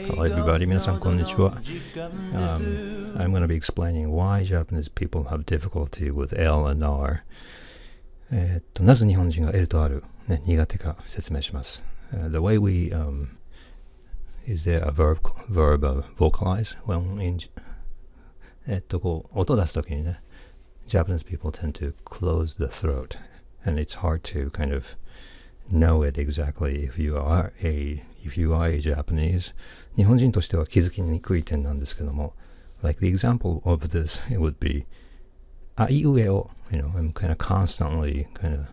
Hello everybody, 皆さんこんにちは。I'm going to be explaining why Japanese people have difficulty with L and R. なぜ日本人が L と R、ね、苦手か説明します。The way we, is there a verb vocalize? When in, こう音出すときにね、Japanese people tend to close the throat, and it's hard to kind of know it exactly if you are a Japanese. 日本人としては気づきにくい点なんですけども、like the example of this, it would be あいうえお I'm kind of constantly kind of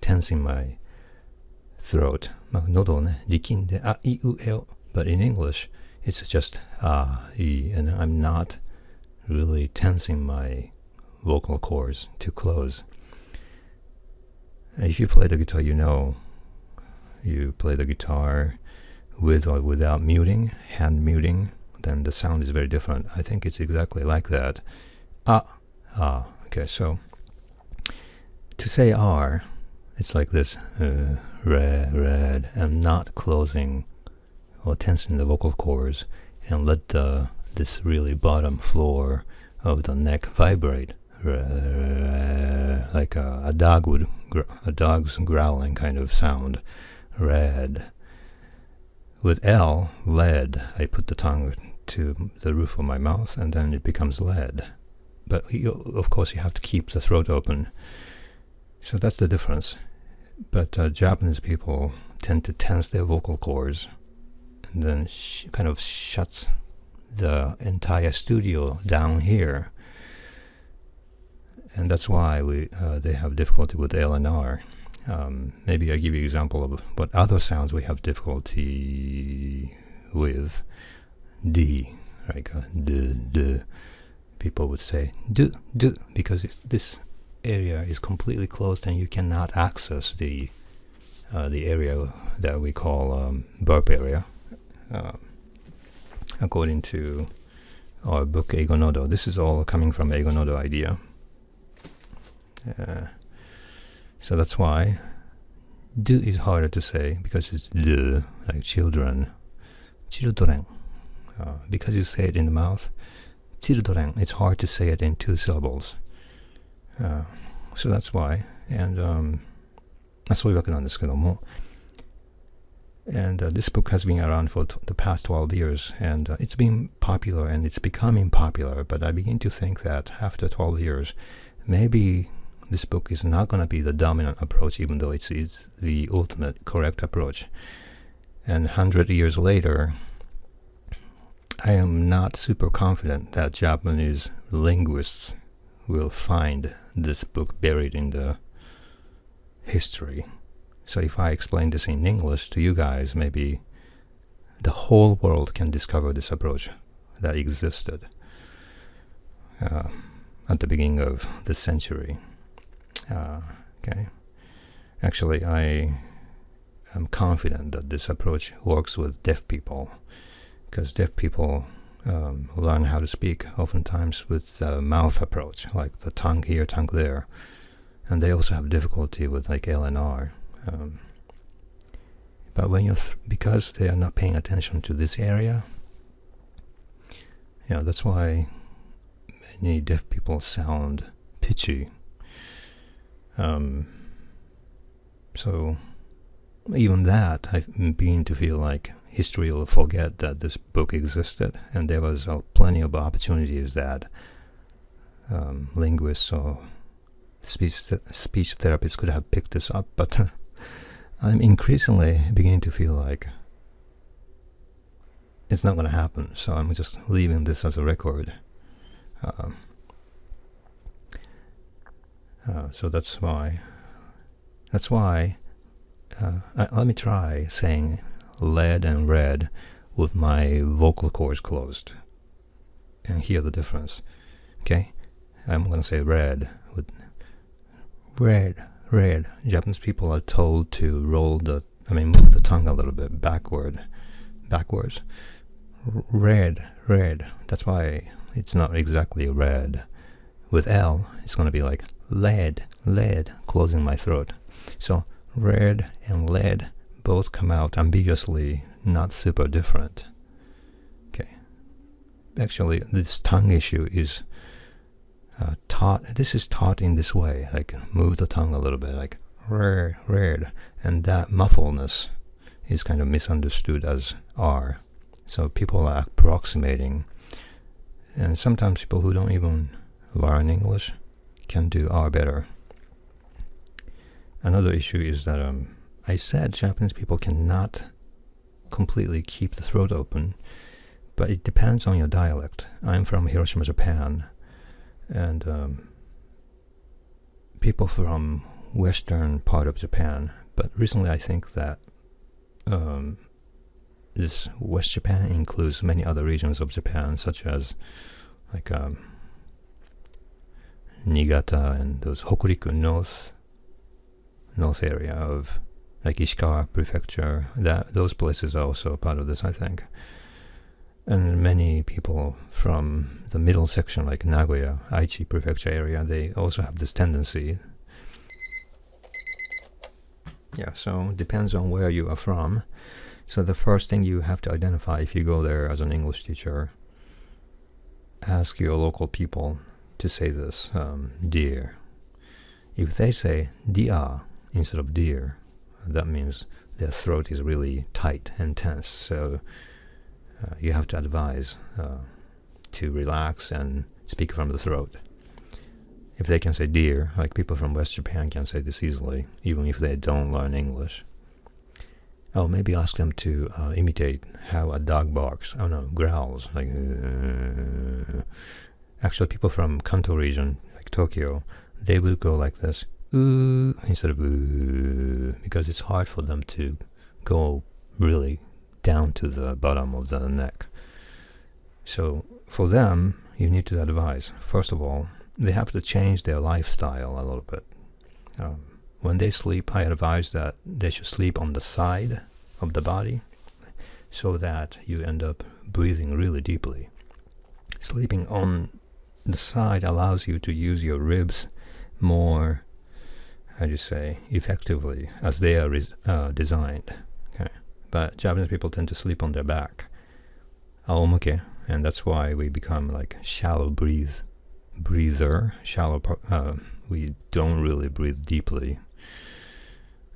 tensing my throat. まあ、喉をね、力んであいうえお but in English, it's just い and I'm not really tensing my vocal cords to close. If you play the guitar, you play the guitar with or without muting, hand muting, then the sound is very different. I think it's exactly like that. Okay, so to say R, it's like this, red, and not closing or tensing the vocal cords and let this really bottom floor of the neck vibrate, like a dog's growling kind of sound. Red. With L, lead, I put the tongue to the roof of my mouth and then it becomes lead. But of course you have to keep the throat open. So that's the difference. But Japanese people tend to tense their vocal cords and then kind of shuts the entire studio down here. And that's why they have difficulty with L and R. Maybe I give you an example of what other sounds we have difficulty with. D, like d. People would say d, because this area is completely closed and you cannot access the area that we call burp area. According to our book Eigo Nodo, this is all coming from Eigo Nodo idea. So that's why do is harder to say because it's do, like children. Because you say it in the mouth, children, it's hard to say it in two syllables. So that's why. And そういうわけなんですけども。And this book has been around for the past 12 years, and it's been popular and it's becoming popular, but I begin to think that after 12 years, maybe this book is not going to be the dominant approach, even though it's the ultimate correct approach. And 100 years later, I am not super confident that Japanese linguists will find this book buried in the history. So if I explain this in English to you guys, maybe the whole world can discover this approach that existed at the beginning of the century. Okay. Actually, I am confident that this approach works with deaf people, because deaf people learn how to speak oftentimes with the mouth approach, like the tongue here, tongue there, and they also have difficulty with like L and R. But when because they are not paying attention to this area, that's why many deaf people sound pitchy. So even that, I begin to feel like history will forget that this book existed, and there was plenty of opportunities that linguists or speech therapists could have picked this up, but I'm increasingly beginning to feel like it's not going to happen, so I'm just leaving this as a record. So that's why let me try saying lead and red with my vocal cords closed and hear the difference. Okay, I'm going to say red with red. Japanese people are told to move the tongue a little bit backwards. Red. That's why it's not exactly red. With L, it's going to be like lead, closing my throat. So red and lead both come out ambiguously, not super different. actually, this tongue issue is this is taught in this way, like move the tongue a little bit, like red, and that muffledness is kind of misunderstood as R. So people are approximating, and sometimes people who don't even learn English can do R better. Another issue is that I said Japanese people cannot completely keep the throat open, but it depends on your dialect. I'm from Hiroshima, Japan, and people from western part of Japan. But recently I think that this West Japan includes many other regions of Japan, such as like Niigata and those Hokuriku north area of like Ishikawa prefecture. Those places are also part of this, I think. And many people from the middle section, like Nagoya, Aichi prefecture area, they also have this tendency. Yeah, so it depends on where you are from. So the first thing you have to identify if you go there as an English teacher, ask your local people to say this, dear. If they say dia instead of dear, that means their throat is really tight and tense. So you have to advise to relax and speak from the throat. If they can say dear, like people from West Japan can say this easily, even if they don't learn English. Oh, maybe ask them to imitate how a dog barks. Oh no, growls. Like, actually, people from Kanto region, like Tokyo, they will go like this, ooh, instead of ooh, because it's hard for them to go really down to the bottom of the neck. So for them, you need to advise. First of all, they have to change their lifestyle a little bit. When they sleep, I advise that they should sleep on the side of the body so that you end up breathing really deeply. Sleeping on the side allows you to use your ribs more, effectively as they are designed. Okay? But Japanese people tend to sleep on their back, aomuke, and that's why we become like shallow breather. We don't really breathe deeply.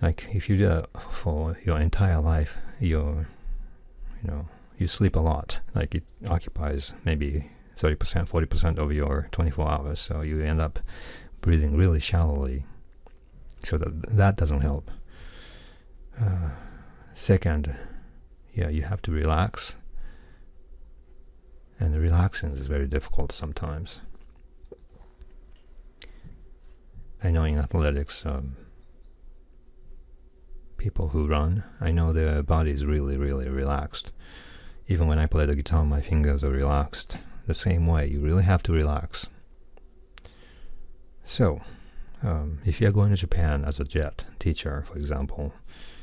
Like if you do that for your entire life, you sleep a lot. Like it occupies maybe 30%, 40% of your 24 hours. So you end up breathing really shallowly. So that doesn't help. Second, you have to relax. And relaxing is very difficult sometimes. I know in athletics, people who run, I know their body is really, really relaxed. Even when I play the guitar, my fingers are relaxed. The same way, you really have to relax. So, if you're going to Japan as a JET teacher, for example,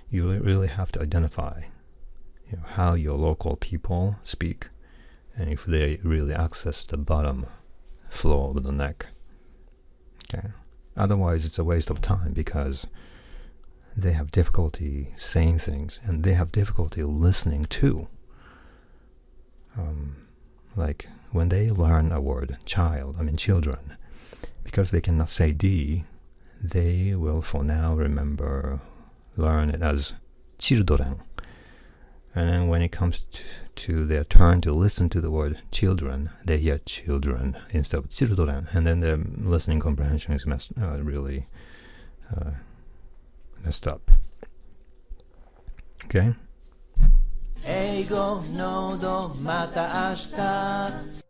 you really have to identify how your local people speak and if they really access the bottom floor of the neck. Okay. Otherwise, it's a waste of time because they have difficulty saying things and they have difficulty listening too. Like when they learn a word, children, because they cannot say D, they will for now learn it as children. And then when it comes to their turn to listen to the word children, they hear children instead of children. And then their listening comprehension is really messed up. Okay? 英語のどまた明日